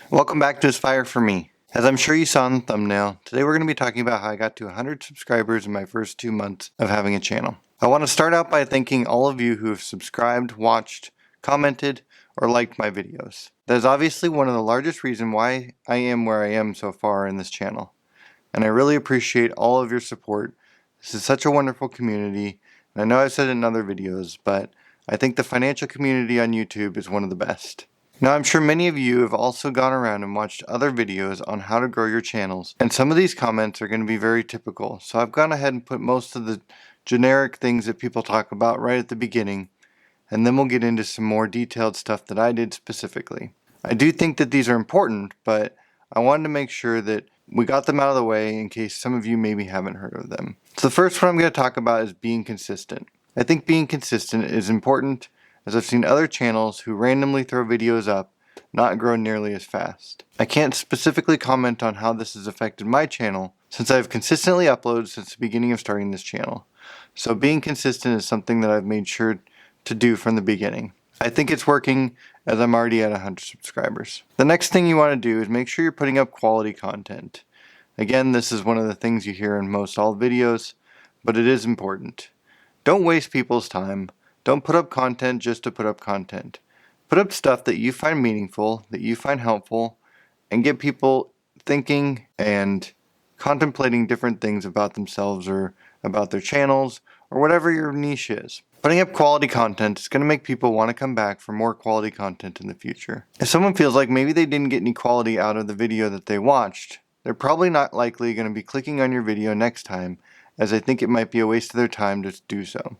Welcome back to Fire for Me. As I'm sure you saw in the thumbnail, today we're going to be talking about how I got to 100 subscribers in my first 2 months of having a channel. I want to start out by thanking all of you who have subscribed, watched, commented, or liked my videos. That is obviously one of the largest reasons why I am where I am so far in this channel. And I really appreciate all of your support. This is such a wonderful community, and I know I've said it in other videos, but I think the financial community on YouTube is one of the best. Now, I'm sure many of you have also gone around and watched other videos on how to grow your channels, and some of these comments are going to be very typical, so I've gone ahead and put most of the generic things that people talk about right at the beginning, and then we'll get into some more detailed stuff that I did specifically. I do think that these are important, but I wanted to make sure that we got them out of the way in case some of you maybe haven't heard of them. So the first one I'm going to talk about is being consistent. I think being consistent is important, as I've seen other channels who randomly throw videos up not grow nearly as fast. I can't specifically comment on how this has affected my channel, since I've consistently uploaded since the beginning of starting this channel. So being consistent is something that I've made sure to do from the beginning. I think it's working, as I'm already at 100 subscribers. The next thing you want to do is make sure you're putting up quality content. Again, this is one of the things you hear in most all videos, but it is important. Don't waste people's time. Don't put up content just to put up content. Put up stuff that you find meaningful, that you find helpful, and get people thinking and contemplating different things about themselves or about their channels or whatever your niche is. Putting up quality content is going to make people want to come back for more quality content in the future. If someone feels like maybe they didn't get any quality out of the video that they watched, they're probably not likely going to be clicking on your video next time, as they think it might be a waste of their time to do so.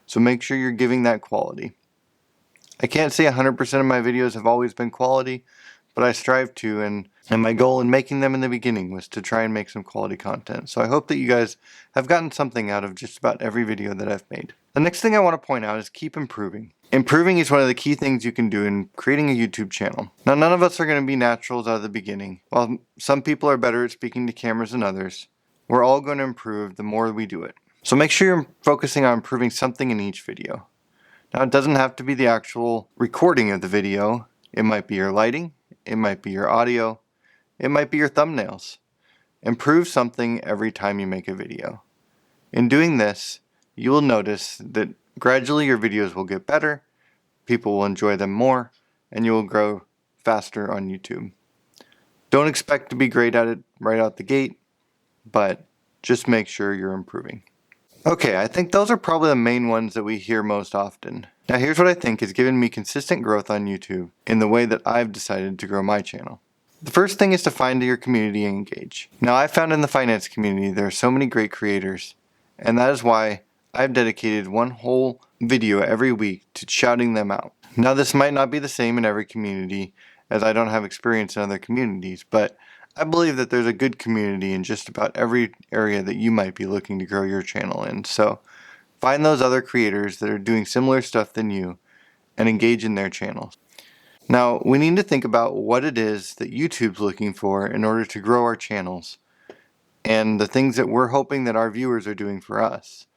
So make sure you're giving that quality. I can't say 100% of my videos have always been quality, but I strive to, and my goal in making them in the beginning was to try and make some quality content. So I hope that you guys have gotten something out of just about every video that I've made. The next thing I want to point out is keep improving. Improving is one of the key things you can do in creating a YouTube channel. Now, none of us are going to be naturals out of the beginning. While some people are better at speaking to cameras than others, we're all going to improve the more we do it. So make sure you're focusing on improving something in each video. Now, it doesn't have to be the actual recording of the video. It might be your lighting, it might be your audio, it might be your thumbnails. Improve something every time you make a video. In doing this, you will notice that gradually your videos will get better, people will enjoy them more, and you will grow faster on YouTube. Don't expect to be great at it right out the gate, but just make sure you're improving. Okay, I think those are probably the main ones that we hear most often. Now here's what I think has given me consistent growth on YouTube in the way that I've decided to grow my channel. The first thing is to find your community and engage. Now I've found in the finance community there are so many great creators, and that is why I've dedicated one whole video every week to shouting them out. Now this might not be the same in every community, as I don't have experience in other communities, but I believe that there's a good community in just about every area that you might be looking to grow your channel in. So find those other creators that are doing similar stuff than you and engage in their channels. Now, we need to think about what it is that YouTube's looking for in order to grow our channels and the things that we're hoping that our viewers are doing for us.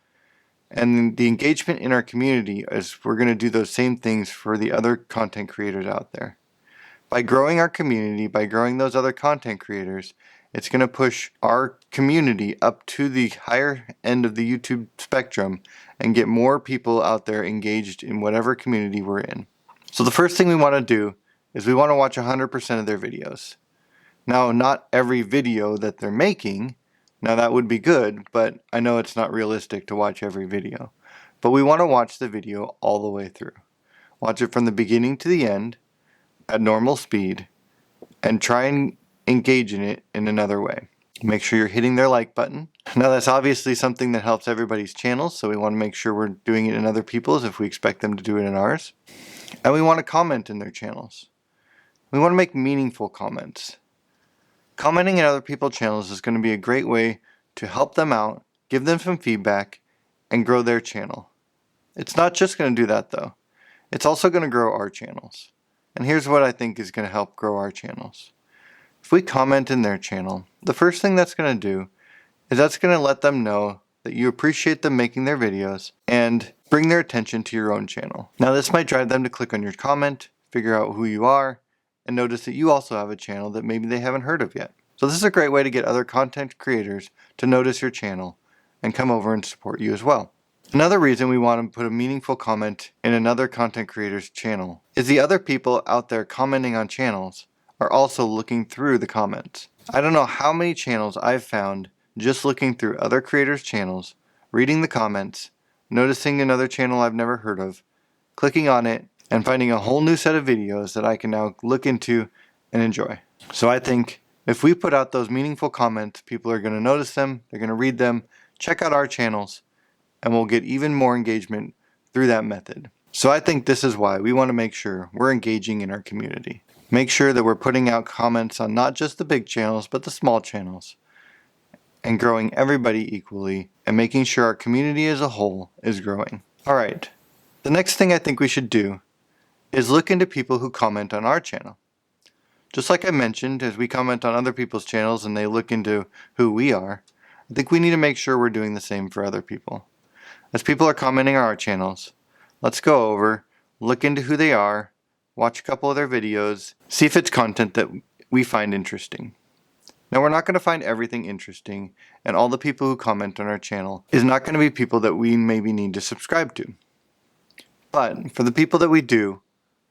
And the engagement in our community is we're going to do those same things for the other content creators out there. By growing our community, by growing those other content creators, it's going to push our community up to the higher end of the YouTube spectrum and get more people out there engaged in whatever community we're in. So the first thing we want to do is we want to watch 100% of their videos. Now, not every video that they're making, now that would be good, but I know it's not realistic to watch every video. But we want to watch the video all the way through. Watch it from the beginning to the end at normal speed and try and engage in it in another way. Make sure you're hitting their like button. Now that's obviously something that helps everybody's channels, so we want to make sure we're doing it in other people's if we expect them to do it in ours. And we want to comment in their channels. We want to make meaningful comments. Commenting in other people's channels is going to be a great way to help them out, give them some feedback, and grow their channel. It's not just going to do that though. It's also going to grow our channels. And here's what I think is going to help grow our channels. If we comment in their channel, the first thing that's going to do is that's going to let them know that you appreciate them making their videos and bring their attention to your own channel. Now this might drive them to click on your comment, figure out who you are, and notice that you also have a channel that maybe they haven't heard of yet. So this is a great way to get other content creators to notice your channel and come over and support you as well. Another reason we want to put a meaningful comment in another content creator's channel is the other people out there commenting on channels are also looking through the comments. I don't know how many channels I've found just looking through other creators' channels, reading the comments, noticing another channel I've never heard of, clicking on it, and finding a whole new set of videos that I can now look into and enjoy. So I think if we put out those meaningful comments, people are going to notice them, they're going to read them, check out our channels, and we'll get even more engagement through that method. So I think this is why we want to make sure we're engaging in our community. Make sure that we're putting out comments on not just the big channels, but the small channels, and growing everybody equally, and making sure our community as a whole is growing. Alright, the next thing I think we should do is look into people who comment on our channel. Just like I mentioned, as we comment on other people's channels and they look into who we are, I think we need to make sure we're doing the same for other people. As people are commenting on our channels, let's go over, look into who they are, watch a couple of their videos, see if it's content that we find interesting. Now we're not going to find everything interesting, and all the people who comment on our channel is not going to be people that we maybe need to subscribe to. But for the people that we do,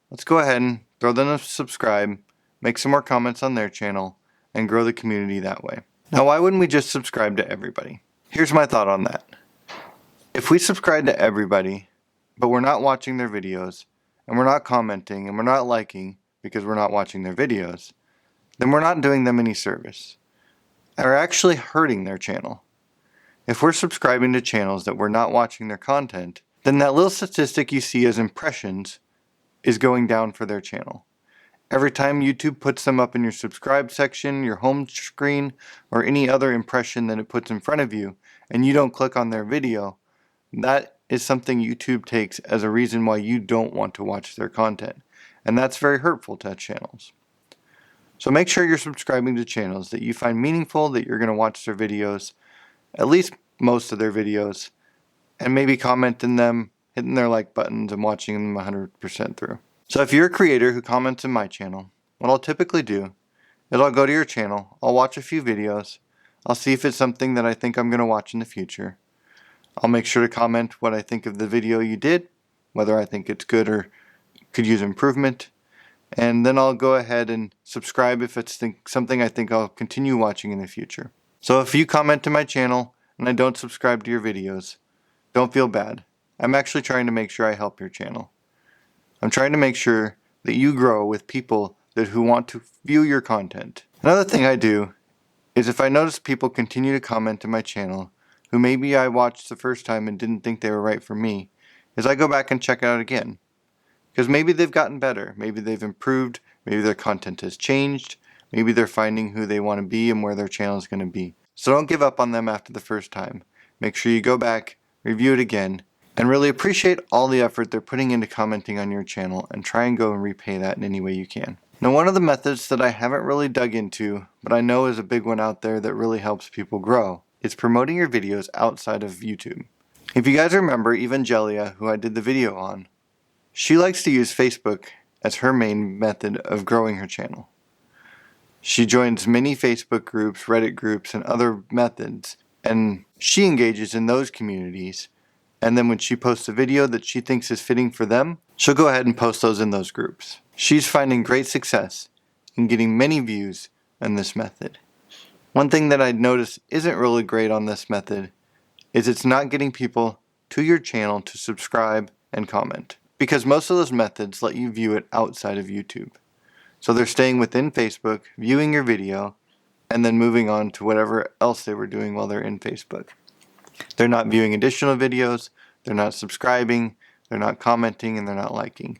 let's go ahead and throw them a subscribe, make some more comments on their channel, and grow the community that way. Now why wouldn't we just subscribe to everybody? Here's my thought on that. If we subscribe to everybody, but we're not watching their videos, and we're not commenting, and we're not liking because we're not watching their videos, then we're not doing them any service. We're actually hurting their channel. If we're subscribing to channels that we're not watching their content, then that little statistic you see as impressions is going down for their channel. Every time YouTube puts them up in your subscribe section, your home screen, or any other impression that it puts in front of you, and you don't click on their video, that is something YouTube takes as a reason why you don't want to watch their content. And that's very hurtful to channels. So make sure you're subscribing to channels that you find meaningful, that you're going to watch their videos, at least most of their videos, and maybe comment in them, hitting their like buttons and watching them 100% through. So if you're a creator who comments in my channel, what I'll typically do is I'll go to your channel, I'll watch a few videos, I'll see if it's something that I think I'm going to watch in the future. I'll make sure to comment what I think of the video you did, whether I think it's good or could use improvement, and then I'll go ahead and subscribe if it's something I think I'll continue watching in the future. So if you comment to my channel and I don't subscribe to your videos, don't feel bad. I'm actually trying to make sure I help your channel. I'm trying to make sure that you grow with people who want to view your content. Another thing I do is if I notice people continue to comment to my channel who maybe I watched the first time and didn't think they were right for me, is I go back and check it out again. Because maybe they've gotten better, maybe they've improved, maybe their content has changed, maybe they're finding who they want to be and where their channel is going to be. So don't give up on them after the first time. Make sure you go back, review it again, and really appreciate all the effort they're putting into commenting on your channel and try and go and repay that in any way you can. Now one of the methods that I haven't really dug into, but I know is a big one out there that really helps people grow, is promoting your videos outside of YouTube. If you guys remember Evangelia, who I did the video on, she likes to use Facebook as her main method of growing her channel. She joins many Facebook groups, Reddit groups, and other methods, and she engages in those communities, and then when she posts a video that she thinks is fitting for them, she'll go ahead and post those in those groups. She's finding great success in getting many views in this method. One thing that I'd notice isn't really great on this method is it's not getting people to your channel to subscribe and comment, because most of those methods let you view it outside of YouTube. So they're staying within Facebook, viewing your video, and then moving on to whatever else they were doing while they're in Facebook. They're not viewing additional videos, they're not subscribing, they're not commenting, and they're not liking.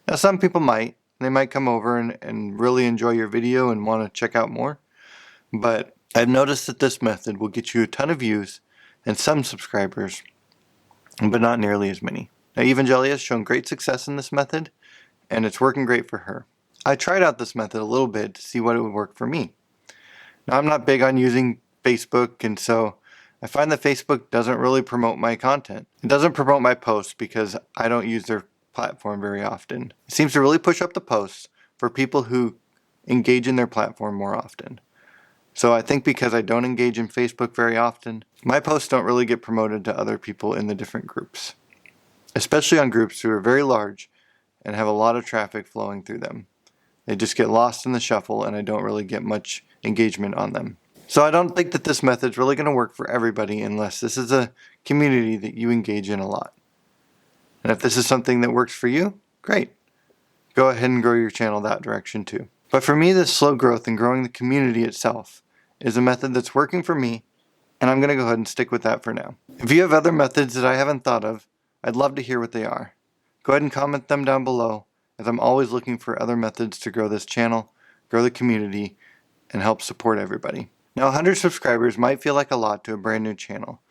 Now some people might. They might come over and really enjoy your video and want to check out more. But I've noticed that this method will get you a ton of views and some subscribers, but not nearly as many. Now Evangelia has shown great success in this method, and it's working great for her. I tried out this method a little bit to see what it would work for me. Now I'm not big on using Facebook, and so I find that Facebook doesn't really promote my content. It doesn't promote my posts because I don't use their platform very often. It seems to really push up the posts for people who engage in their platform more often. So I think because I don't engage in Facebook very often, my posts don't really get promoted to other people in the different groups, especially on groups who are very large and have a lot of traffic flowing through them. They just get lost in the shuffle and I don't really get much engagement on them. So I don't think that this method's really going to work for everybody unless this is a community that you engage in a lot. And if this is something that works for you, great. Go ahead and grow your channel that direction too. But for me, this slow growth and growing the community itself is a method that's working for me, and I'm going to go ahead and stick with that for now. If you have other methods that I haven't thought of, I'd love to hear what they are. Go ahead and comment them down below, as I'm always looking for other methods to grow this channel, grow the community, and help support everybody. Now, 100 subscribers might feel like a lot to a brand new channel,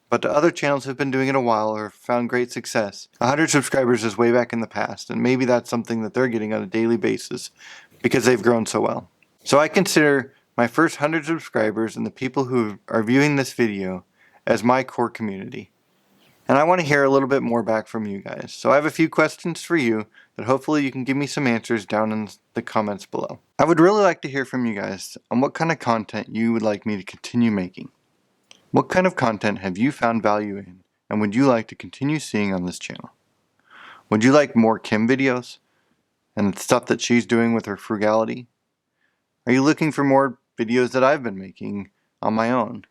but to other channels who've been doing it a while or found great success, 100 subscribers is way back in the past, and maybe that's something that they're getting on a daily basis because they've grown so well. So I consider my first 100 subscribers and the people who are viewing this video as my core community. And I want to hear a little bit more back from you guys. So I have a few questions for you that hopefully you can give me some answers down in the comments below. I would really like to hear from you guys on what kind of content you would like me to continue making. What kind of content have you found value in and would you like to continue seeing on this channel? Would you like more Kim videos and the stuff that she's doing with her frugality? Are you looking for more videos that I've been making on my own?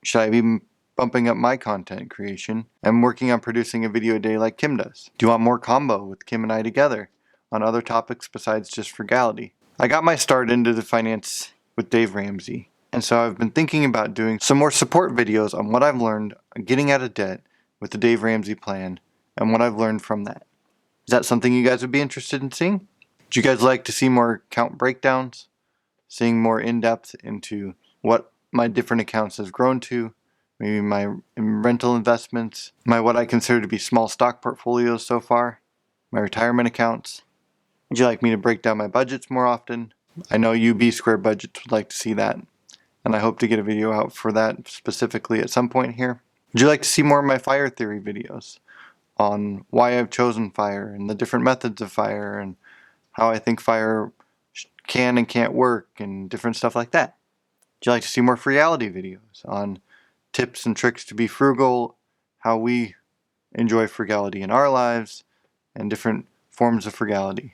Should I be bumping up my content creation and working on producing a video a day like Kim does? Do you want more combo with Kim and I together on other topics besides just frugality? I got my start into the finance with Dave Ramsey, and so I've been thinking about doing some more support videos on what I've learned on getting out of debt with the Dave Ramsey plan and what I've learned from that. Is that something you guys would be interested in seeing? Would you guys like to see more account breakdowns? Seeing more in-depth into what my different accounts have grown to, maybe my rental investments, my what I consider to be small stock portfolios so far, my retirement accounts. Would you like me to break down my budgets more often? I know you B-Square budgets would like to see that, and I hope to get a video out for that specifically at some point here. Would you like to see more of my fire theory videos on why I've chosen fire and the different methods of fire and how I think fire can and can't work and different stuff like that? Would you like to see more frugality videos on tips and tricks to be frugal, how we enjoy frugality in our lives, and different forms of frugality?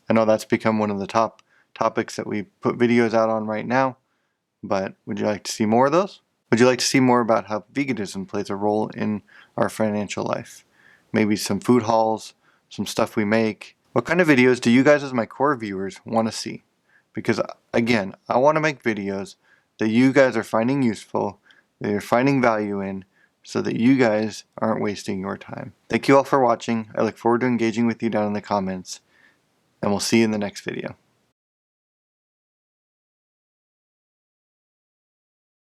I know that's become one of the top topics that we put videos out on right now, but would you like to see more of those? Would you like to see more about how veganism plays a role in our financial life? Maybe some food hauls, some stuff we make. What kind of videos do you guys as my core viewers want to see? Because again, I want to make videos that you guys are finding useful, that you're finding value in, so that you guys aren't wasting your time. Thank you all for watching. I look forward to engaging with you down in the comments, and we'll see you in the next video.